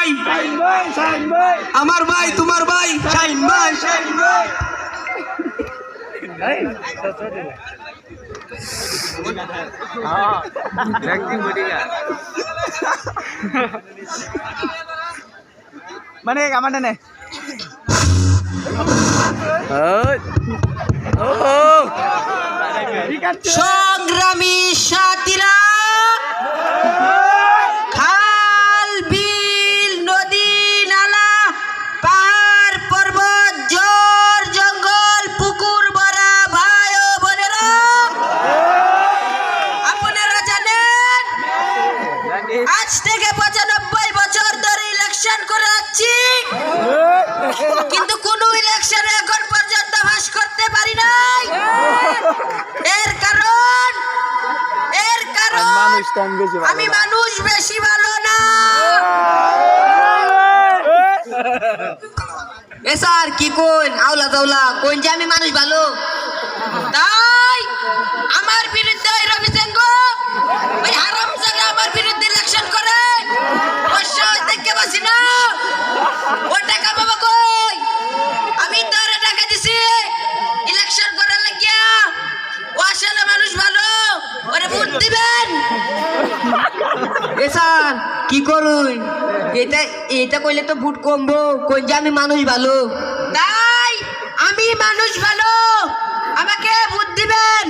ভাই আমার ভাই তোমার ভাই শাহিন ভাই মানে আমার নে সংগ্রামী সাথীরা খাল বিল নদী নালা পাহাড় পর্বত জোর জঙ্গল পুকুর ভরা ভাই ও বোনেরা আপনারা জানেন আজ থেকে 95 বছর ধরে ইলেকশন করে যাচ্ছি কিন্তু কোনো ইলেকশনে এখন পর্যন্ত পাস করতে পারি নাই এর কারণ আমি মানুষ বেশি ভালো না এ স্যার কি কোন আউলা দাউলা কোন যে আমি মানুষ ভালো তাই আমার বিরুদ্ধে ওই রবি সিংহ ওই হারামজাদা আমার বিরুদ্ধে ইলেকশন করে বর্ষা দেখতে পাচ্ছি না ও টাকা বাবা কই আমি তোরে টাকা দিছি ইলেকশন করার লাগিয়া ও আসলে মানুষ ভালো ওরে ভোট দিবেন এ স্যার কি করুন এটা কইলে তো ভোট কমবো কোন যে আমি মানুষ ভালো তাই আমি মানুষ ভালো আমাকে ভোট দিবেন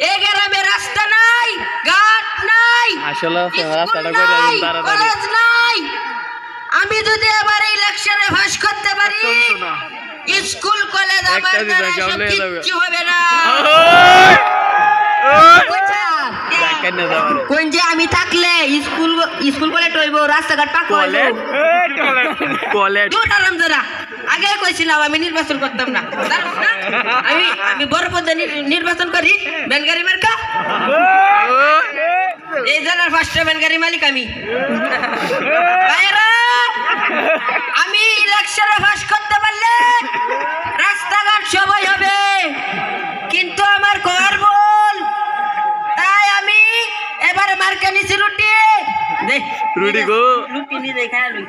এই গ্রামে রাস্তা নাই ঘাট নাই আসলে রাস্তাটা কলেজ নাই আমি যদি আবার ইলেকশনে পাস করতে পারি স্কুল কলেজ আমার দ্বারা সব কিচ্ছু হবে না কোন যে আমি থাকলে স্কুল কলেজ হইব রাস্তাঘাট পাকা হইব আগে কইছিলাম আমি নির্বাচন করতাম না আমি বড় পদে নির্বাচন করি বেলগাড়ি মার্কা এই জেলার ফার্স্ট বেলগাড়ি মালিক আমি আমি ইলেকশনে পাস করতে পারলে রাস্তাঘাট সবাই হবে কিন্তু আমার ঘর বল তাই আমি এবারে মার্কা নিছি রুটি রুটি গো রুটি নি দেখা লই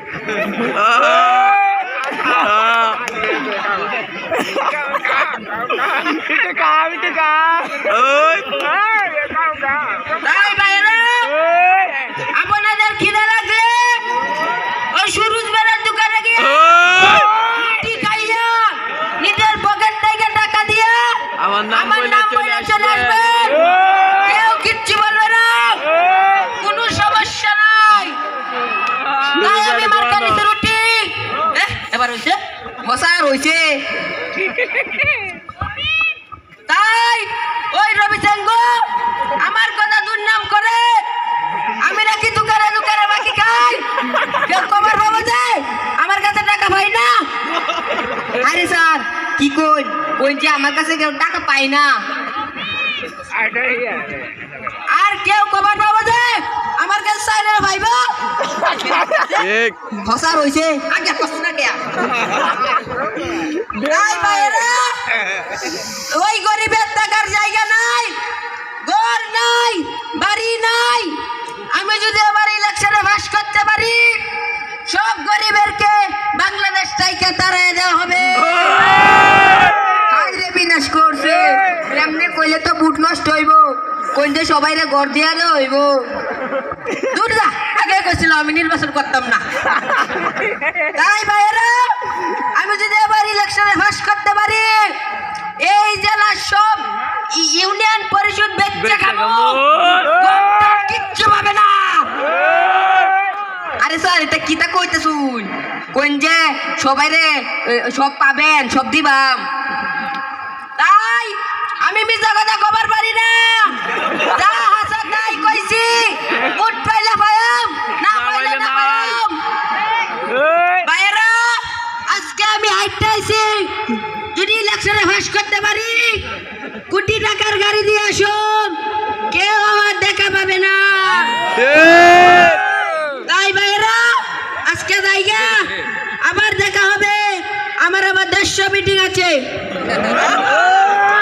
তাই বাইরে আপনাদের খিদে লাগলে ওই সুরুজ বেড়ার দোকানে গিয়ে রুটি খাইয়া নিজের পকেট থেকে টাকা দিয়া আমার নাম বলে চলে আসবে কেউ কিচ্ছু বলবে না কোনো সমস্যা নাই তাই আমি মার্কা নিতে রুটি এবার হইছে হসার হইছে তাই ওই রবি সিংহ আমার কথা দুর্নাম করে আমি নাকি দোকানে দোকানে বাকি খাই কেউ খবর পাবো যে আমার কাছে টাকা পাই না আরে স্যার কি কোন যে আমার কাছে কেউ টাকা পাই না আর কেউ খবর পাবো যে আমার কাছে চাইলে ভাইবা হসার হইছে আগে কষ্ট না কেয়া তাই ভাইরা ওই গরিবের টাকার জায়গা নাই ঘর নাই বাড়ি নাই আমি যদি আবার ইলেকশনে পাস করতে পারি সব গরিবেরকে বাংলাদেশ থেকে তাড়ায় দেওয়া হবে হাইরে বিনাশ করছে এমনি কইলে তো বুট নষ্ট হইব কোন যে সবাইরে ঘর দিয়া দেওয়া হইব দূর যা আগে কইছিলাম আমি নির্বাচন করতাম না তাই ভাইরা আমি যদি এবার ইলেকশনে পাস করতে পারি এই জেলার সব ইউনিয়ন পরিষদ বেচে খাবো কিচ্ছু পাবে না আরে স্যার এটা কিতা কইতে শুন কোন যে সবাইরে সব পাবেন সব দিবাম তাই আমি মিছা কথা খবর পারি না যা হাসা তাই কইছি ভোট পাইলে পাইম না পাইলে না পাইম ভাইরা আজকে আমি হাইটটা আইছি যদি ইলেকশনে পাস করতে পারি কোটি টাকার গাড়ি দিয়ে আসুন কেউ আমার দেখা পাবে না তাই ভাইরা আজকে জায়গা আবার দেখা হবে আমার আবার 150 মিটিং আছে